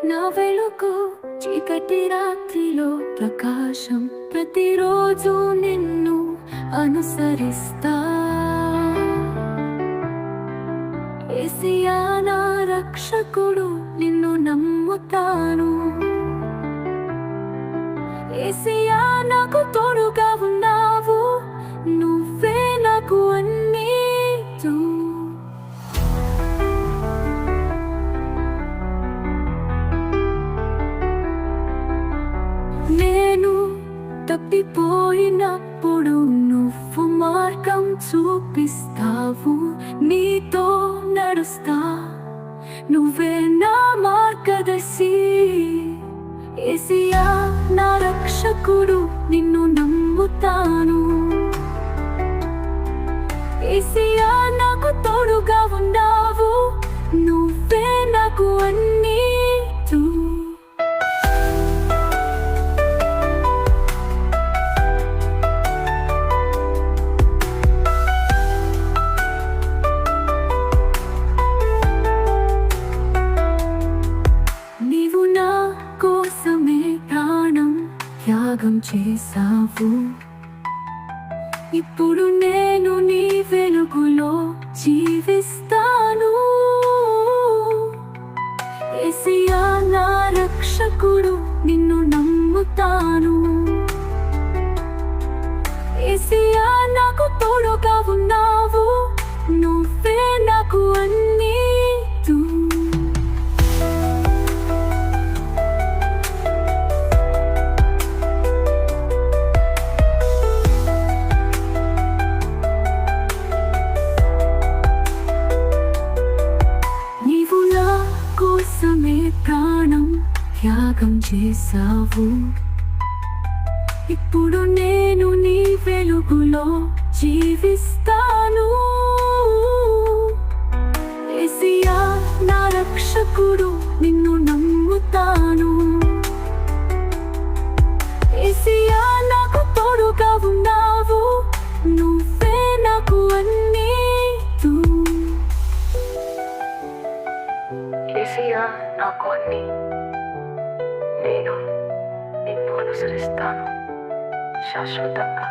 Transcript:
నా వెలుగు చీకటి రాత్రిలో ప్రకాశం, ప్రతిరోజు నిన్ను అనుసరిస్తా. యేసయ్యా నా రక్షకుడు, నిన్ను నమ్ముతాను. యేసయ్యా నాకు తోడుగా ఉన్నావు, నువ్వే నాకు అన్నీ. నేను తప్పిపోయినప్పుడు నువ్వు మార్గం చూపిస్తావు. నీతో నడుస్తా, నువ్వే నా మార్గదర్శి. యేసయ్యా నా రక్షకుడు, నిన్ను నమ్ముతాను. యేసయ్యా నాకు తోడుగా ఉన్నావు, నువ్వే నాకు అన్నీ. నీవు నా కోసమే ప్రాణం త్యాగం చేసావు. ఇప్పుడు నేను నీ వెలుగులో జీవిస్తాను. యేసయ్యా నా రక్షకుడు, నిన్ను నమ్ముతాను. యేసయ్యా నాకు తోడుగా ఉన్నావు, నువ్వే నాకు అన్నీ. కోసమే ప్రాణం త్యాగం చేసావు. ఇప్పుడు నేను నీ వెలుగులో జీవిస్తాను. యేసయ్యా నా రక్షకుడు, నిన్ను నమ్ముతాను. యేసయ్యా నాకు తోడుగా ఉన్నావు, నువ్వే నాకు అన్నీ. యేసయ్యా నాకు అన్నీ. నేను నిన్ను అనుసరిస్తాను శాశ్వతంగా.